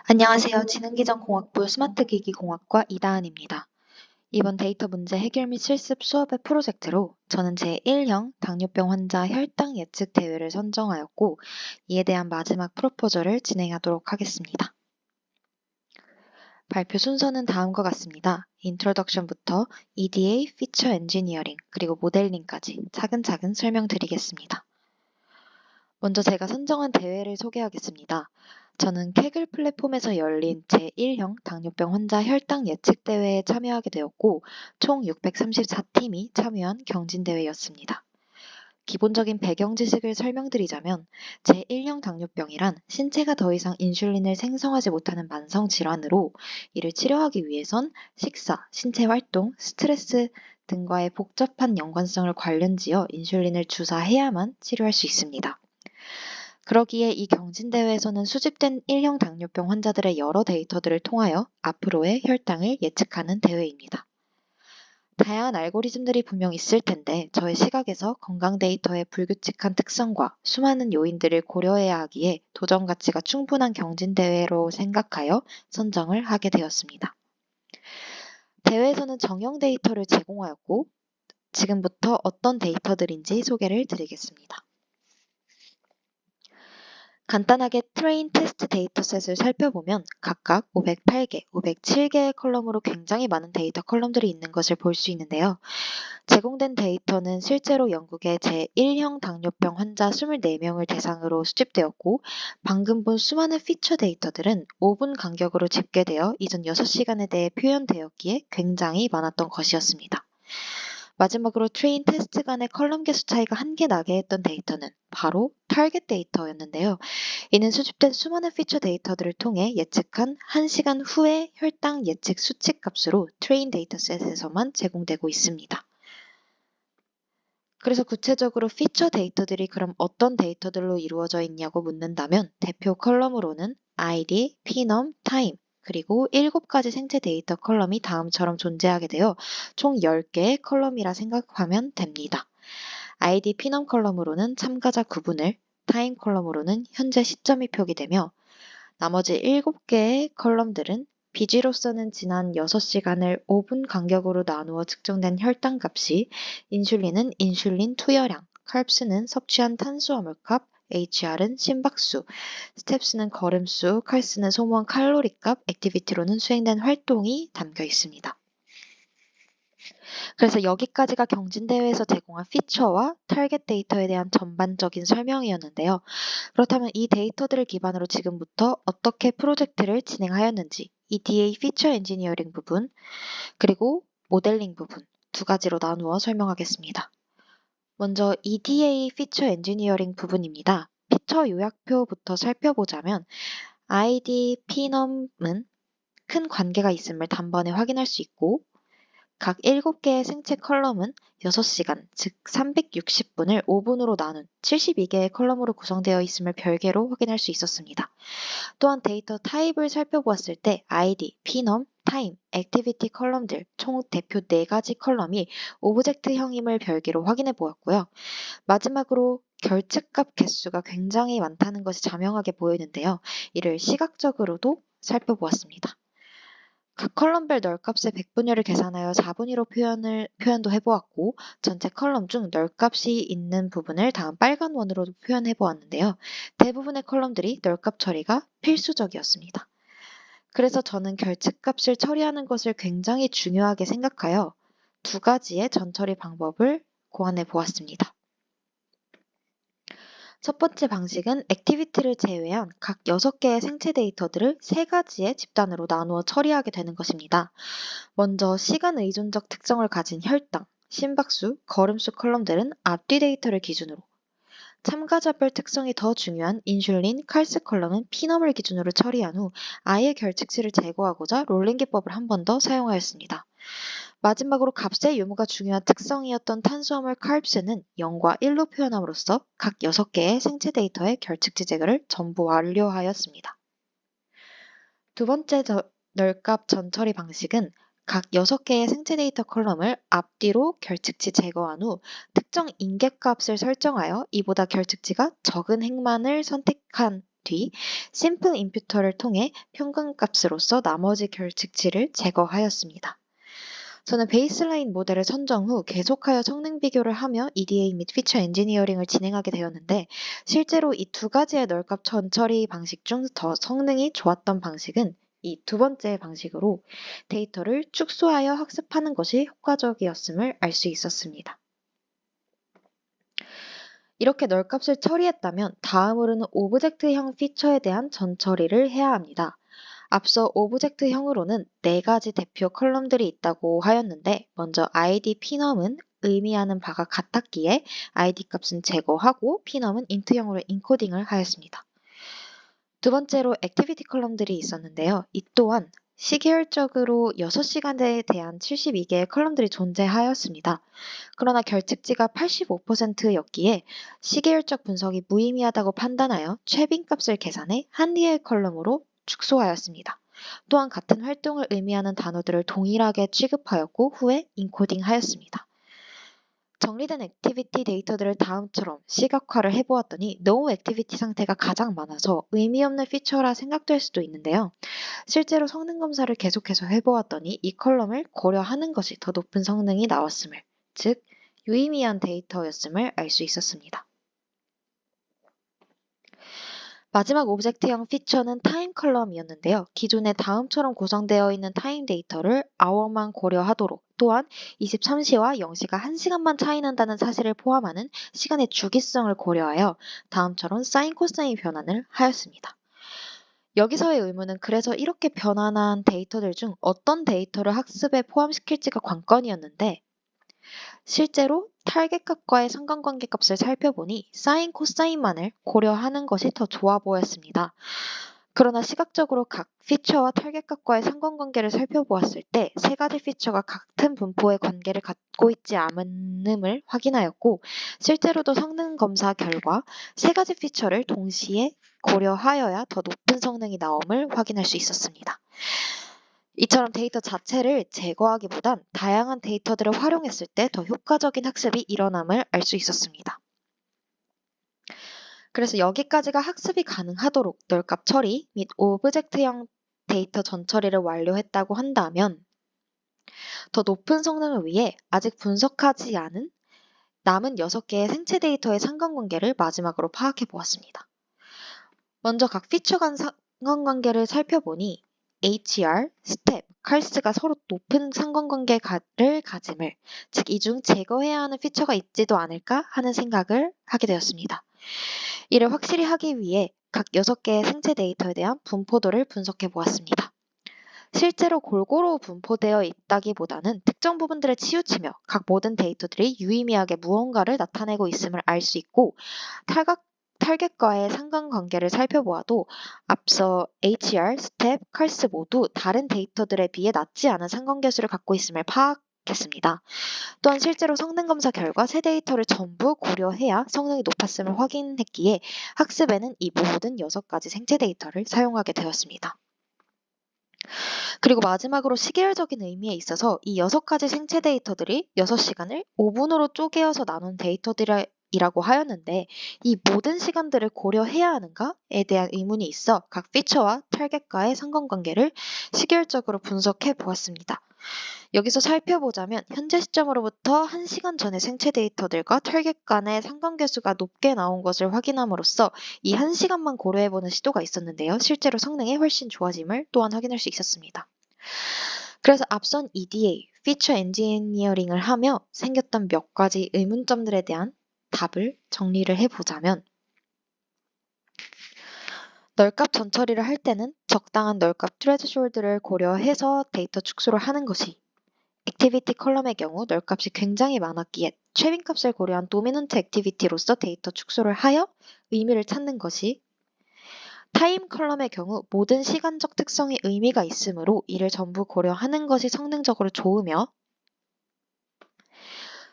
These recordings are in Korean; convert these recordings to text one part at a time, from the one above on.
안녕하세요. 지능기전공학부 스마트기기공학과 이다은입니다. 이번 데이터 문제 해결 및 실습 수업의 프로젝트로 저는 제1형 당뇨병 환자 혈당 예측 대회를 선정하였고 이에 대한 마지막 프로포저를 진행하도록 하겠습니다. 발표 순서는 다음과 같습니다. 인트로덕션부터 EDA, 피처 엔지니어링, 그리고 모델링까지 차근차근 설명드리겠습니다. 먼저 제가 선정한 대회를 소개하겠습니다. 저는 케글 플랫폼에서 열린 제1형 당뇨병 환자 혈당 예측 대회에 참여하게 되었고 총 634팀이 참여한 경진대회였습니다. 기본적인 배경 지식을 설명드리자면 제1형 당뇨병이란 신체가 더 이상 인슐린을 생성하지 못하는 만성 질환으로 이를 치료하기 위해선 식사, 신체 활동, 스트레스 등과의 복잡한 연관성을 관련지어 인슐린을 주사해야만 치료할 수 있습니다. 그러기에 이 경진대회에서는 수집된 1형 당뇨병 환자들의 여러 데이터들을 통하여 앞으로의 혈당을 예측하는 대회입니다. 다양한 알고리즘들이 분명 있을 텐데 저의 시각에서 건강 데이터의 불규칙한 특성과 수많은 요인들을 고려해야 하기에 도전 가치가 충분한 경진대회로 생각하여 선정을 하게 되었습니다. 대회에서는 정형 데이터를 제공하였고 지금부터 어떤 데이터들인지 소개를 드리겠습니다. 간단하게 트레인 테스트 데이터셋을 살펴보면 각각 508개, 507개의 컬럼으로 굉장히 많은 데이터 컬럼들이 있는 것을 볼 수 있는데요. 제공된 데이터는 실제로 영국의 제1형 당뇨병 환자 24명을 대상으로 수집되었고 방금 본 수많은 피처 데이터들은 5분 간격으로 집계되어 이전 6시간에 대해 표현되었기에 굉장히 많았던 것이었습니다. 마지막으로 트레인 테스트 간의 컬럼 개수 차이가 한 개 나게 했던 데이터는 바로 타겟 데이터였는데요. 이는 수집된 수많은 피처 데이터들을 통해 예측한 1시간 후의 혈당 예측 수치 값으로 트레인 데이터셋에서만 제공되고 있습니다. 그래서 구체적으로 피처 데이터들이 그럼 어떤 데이터들로 이루어져 있냐고 묻는다면 대표 컬럼으로는 ID, 피넘, 타임, 그리고 7가지 생체 데이터 컬럼이 다음처럼 존재하게 되어 총 10개의 컬럼이라 생각하면 됩니다. ID 피넘 컬럼으로는 참가자 구분을, 타임 컬럼으로는 현재 시점이 표기되며 나머지 7개의 컬럼들은 비지로서는 지난 6시간을 5분 간격으로 나누어 측정된 혈당 값이 인슐린은 인슐린 투여량, 칼프스는 섭취한 탄수화물 값, HR은 심박수, 스텝스는 걸음수, 칼스는 소모한 칼로리 값, 액티비티로는 수행된 활동이 담겨 있습니다. 그래서 여기까지가 경진대회에서 제공한 피처와 타겟 데이터에 대한 전반적인 설명이었는데요. 그렇다면 이 데이터들을 기반으로 지금부터 어떻게 프로젝트를 진행하였는지 EDA 피처 엔지니어링 부분 그리고 모델링 부분 두 가지로 나누어 설명하겠습니다. 먼저 EDA 피처 엔지니어링 부분입니다. 피처 요약표부터 살펴보자면 ID, 피넘은 큰 관계가 있음을 단번에 확인할 수 있고 각 7개의 생체 컬럼은 6시간, 즉 360분을 5분으로 나눈 72개의 컬럼으로 구성되어 있음을 별개로 확인할 수 있었습니다. 또한 데이터 타입을 살펴보았을 때 ID, 피넘, 타임, 액티비티 컬럼들 총 대표 4가지 컬럼이 오브젝트형임을 별개로 확인해 보았고요. 마지막으로 결측값 개수가 굉장히 많다는 것이 자명하게 보이는데요. 이를 시각적으로도 살펴보았습니다. 각 컬럼별 널값의 백분율을 계산하여 4분위로 표현도 해보았고 전체 컬럼 중 널값이 있는 부분을 다음 빨간 원으로 표현해보았는데요. 대부분의 컬럼들이 널값 처리가 필수적이었습니다. 그래서 저는 결측값을 처리하는 것을 굉장히 중요하게 생각하여 2가지의 전처리 방법을 고안해 보았습니다. 첫 번째 방식은 액티비티를 제외한 각 6개의 생체 데이터들을 3가지의 집단으로 나누어 처리하게 되는 것입니다. 먼저 시간 의존적 특성을 가진 혈당, 심박수, 걸음수 컬럼들은 앞뒤 데이터를 기준으로 참가자별 특성이 더 중요한 인슐린, 칼스 컬럼은 피넘을 기준으로 처리한 후 아예 결측치를 제거하고자 롤링 기법을 한 번 더 사용하였습니다. 마지막으로 값의 유무가 중요한 특성이었던 탄수화물 칼프스는 0과 1로 표현함으로써 각 6개의 생체 데이터의 결측치 제거를 전부 완료하였습니다. 두 번째 널값 전처리 방식은 각 6개의 생체 데이터 컬럼을 앞뒤로 결측치 제거한 후 특정 인계값을 설정하여 이보다 결측치가 적은 행만을 선택한 뒤 심플 임퓨터를 통해 평균값으로서 나머지 결측치를 제거하였습니다. 저는 베이스라인 모델을 선정 후 계속하여 성능 비교를 하며 EDA 및 피처 엔지니어링을 진행하게 되었는데 실제로 이 두 가지의 널값 전처리 방식 중 더 성능이 좋았던 방식은 이 두 번째 방식으로 데이터를 축소하여 학습하는 것이 효과적이었음을 알 수 있었습니다. 이렇게 널값을 처리했다면 다음으로는 오브젝트형 피처에 대한 전처리를 해야 합니다. 앞서 오브젝트형으로는 4가지 대표 컬럼들이 있다고 하였는데 먼저 id pnum은 의미하는 바가 같았기에 id 값은 제거하고 pnum은 int형으로 인코딩을 하였습니다. 두 번째로 액티비티 컬럼들이 있었는데요. 이 또한 시계열적으로 6시간에 대한 72개의 컬럼들이 존재하였습니다. 그러나 결측지가 85%였기에 시계열적 분석이 무의미하다고 판단하여 최빈값을 계산해 한 개의 컬럼으로 축소하였습니다. 또한 같은 활동을 의미하는 단어들을 동일하게 취급하였고 후에 인코딩하였습니다. 정리된 액티비티 데이터들을 다음처럼 시각화를 해보았더니 no 액티비티 상태가 가장 많아서 의미 없는 피처라 생각될 수도 있는데요. 실제로 성능 검사를 계속해서 해보았더니 이 컬럼을 고려하는 것이 더 높은 성능이 나왔음을, 즉 유의미한 데이터였음을 알 수 있었습니다. 마지막 오브젝트형 피처는 타임 컬럼이었는데요. 기존에 다음처럼 구성되어 있는 타임 데이터를 hour만 고려하도록 또한 23시와 0시가 1시간만 차이 난다는 사실을 포함하는 시간의 주기성을 고려하여 다음처럼 사인 코사인 변환을 하였습니다. 여기서의 의문은 그래서 이렇게 변환한 데이터들 중 어떤 데이터를 학습에 포함시킬지가 관건이었는데 실제로 타겟값과의 상관관계 값을 살펴보니 사인, 코사인만을 고려하는 것이 더 좋아 보였습니다. 그러나 시각적으로 각 피처와 타겟값과의 상관관계를 살펴보았을 때 세 가지 피처가 같은 분포의 관계를 갖고 있지 않음을 확인하였고 실제로도 성능 검사 결과 세 가지 피처를 동시에 고려하여야 더 높은 성능이 나옴을 확인할 수 있었습니다. 이처럼 데이터 자체를 제거하기보단 다양한 데이터들을 활용했을 때 더 효과적인 학습이 일어남을 알 수 있었습니다. 그래서 여기까지가 학습이 가능하도록 널값 처리 및 오브젝트형 데이터 전처리를 완료했다고 한다면 더 높은 성능을 위해 아직 분석하지 않은 남은 6개의 생체 데이터의 상관관계를 마지막으로 파악해 보았습니다. 먼저 각 피처 간 상관관계를 살펴보니 HR, 스텝, 칼스가 서로 높은 상관관계를 가짐을, 즉 이 중 제거해야 하는 피처가 있지도 않을까 하는 생각을 하게 되었습니다. 이를 확실히 하기 위해 각 6개의 생체 데이터에 대한 분포도를 분석해 보았습니다. 실제로 골고루 분포되어 있다기보다는 특정 부분들을 치우치며 각 모든 데이터들이 유의미하게 무언가를 나타내고 있음을 알 수 있고 타겟과의 상관관계를 살펴보아도 앞서 HR, 스텝, 칼스 모두 다른 데이터들에 비해 낮지 않은 상관계수를 갖고 있음을 파악했습니다. 또한 실제로 성능 검사 결과 새 데이터를 전부 고려해야 성능이 높았음을 확인했기에 학습에는 이 모든 6가지 생체 데이터를 사용하게 되었습니다. 그리고 마지막으로 시계열적인 의미에 있어서 이 6가지 생체 데이터들이 6시간을 5분으로 쪼개어서 나눈 데이터들이라고 하였는데 이 모든 시간들을 고려해야 하는가에 대한 의문이 있어 각 피처와 타겟과의 상관관계를 시계열적으로 분석해 보았습니다. 여기서 살펴보자면 현재 시점으로부터 1시간 전의 생체 데이터들과 타겟 간의 상관계수가 높게 나온 것을 확인함으로써 이 1시간만 고려해보는 시도가 있었는데요. 실제로 성능이 훨씬 좋아짐을 또한 확인할 수 있었습니다. 그래서 앞선 EDA, 피처 엔지니어링을 하며 생겼던 몇 가지 의문점들에 대한 답을 정리를 해보자면 널값 전처리를 할 때는 적당한 널값 트레드숄드를 고려해서 데이터 축소를 하는 것이 액티비티 컬럼의 경우 널값이 굉장히 많았기에 최빈값을 고려한 도미넌트 액티비티로서 데이터 축소를 하여 의미를 찾는 것이 타임 컬럼의 경우 모든 시간적 특성이 의미가 있으므로 이를 전부 고려하는 것이 성능적으로 좋으며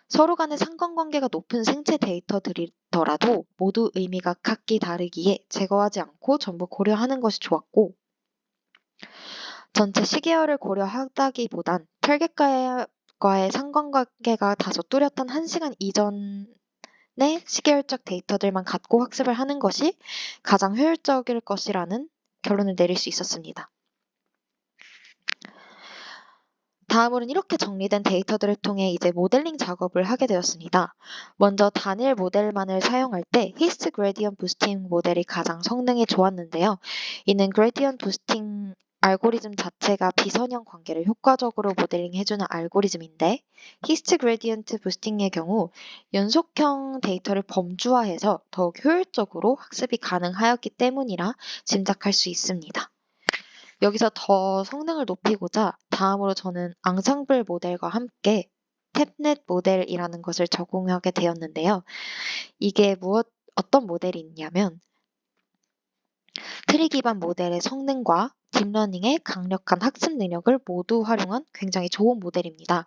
서로 간의 상관관계가 높은 생체 데이터들이더라도 모두 의미가 각기 다르기에 제거하지 않고 전부 고려하는 것이 좋았고 전체 시계열을 고려하다기보단 타겟과의 상관관계가 다소 뚜렷한 1시간 이전의 시계열적 데이터들만 갖고 학습을 하는 것이 가장 효율적일 것이라는 결론을 내릴 수 있었습니다. 다음으로는 이렇게 정리된 데이터들을 통해 이제 모델링 작업을 하게 되었습니다. 먼저 단일 모델만을 사용할 때 히스트 그레디언트 부스팅 모델이 가장 성능이 좋았는데요. 이는 그레디언트 부스팅 알고리즘 자체가 비선형 관계를 효과적으로 모델링해주는 알고리즘인데 히스트 그레디언트 부스팅의 경우 연속형 데이터를 범주화해서 더욱 효율적으로 학습이 가능하였기 때문이라 짐작할 수 있습니다. 여기서 더 성능을 높이고자 다음으로 저는 앙상블 모델과 함께 탭넷 모델이라는 것을 적용하게 되었는데요. 이게 어떤 모델이 있냐면 트리 기반 모델의 성능과 딥러닝의 강력한 학습 능력을 모두 활용한 굉장히 좋은 모델입니다.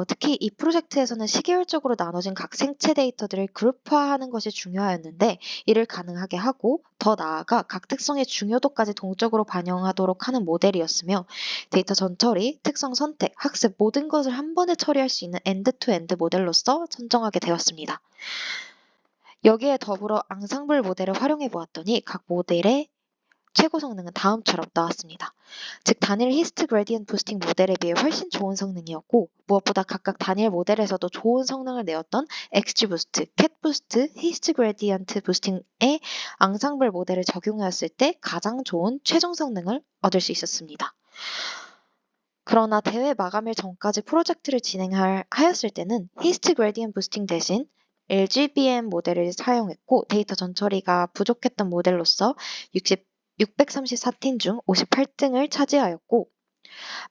특히 이 프로젝트에서는 시계열적으로 나눠진 각 생체 데이터들을 그룹화하는 것이 중요하였는데 이를 가능하게 하고 더 나아가 각 특성의 중요도까지 동적으로 반영하도록 하는 모델이었으며 데이터 전처리, 특성 선택, 학습 모든 것을 한 번에 처리할 수 있는 엔드-투-엔드 모델로서 선정하게 되었습니다. 여기에 더불어 앙상블 모델을 활용해 보았더니 각 모델의 최고 성능은 다음처럼 나왔습니다. 즉 단일 히스트 그레디언트 부스팅 모델에 비해 훨씬 좋은 성능이었고 무엇보다 각각 단일 모델에서도 좋은 성능을 내었던 XGBoost, CatBoost, 히스트 그레디언트 부스팅의 앙상블 모델을 적용하였을 때 가장 좋은 최종 성능을 얻을 수 있었습니다. 그러나 대회 마감일 전까지 프로젝트를 진행하였을 때는 히스트 그레디언트 부스팅 대신 LGBM 모델을 사용했고 데이터 전처리가 부족했던 모델로서 634팀 중 58등을 차지하였고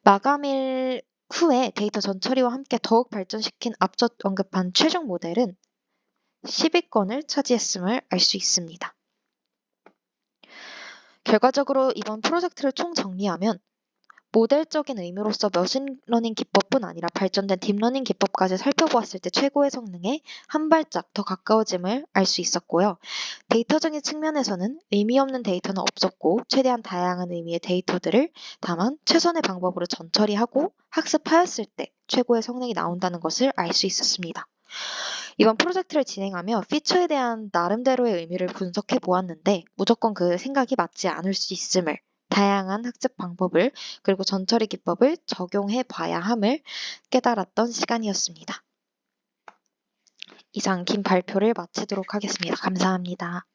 마감일 후에 데이터 전처리와 함께 더욱 발전시킨 앞서 언급한 최종 모델은 10위권을 차지했음을 알 수 있습니다. 결과적으로 이번 프로젝트를 총 정리하면 모델적인 의미로서 머신러닝 기법뿐 아니라 발전된 딥러닝 기법까지 살펴보았을 때 최고의 성능에 한 발짝 더 가까워짐을 알 수 있었고요. 데이터적인 측면에서는 의미 없는 데이터는 없었고 최대한 다양한 의미의 데이터들을 다만 최선의 방법으로 전처리하고 학습하였을 때 최고의 성능이 나온다는 것을 알 수 있었습니다. 이번 프로젝트를 진행하며 피처에 대한 나름대로의 의미를 분석해 보았는데 무조건 그 생각이 맞지 않을 수 있음을 다양한 학습 방법을 그리고 전처리 기법을 적용해 봐야 함을 깨달았던 시간이었습니다. 이상 긴 발표를 마치도록 하겠습니다. 감사합니다.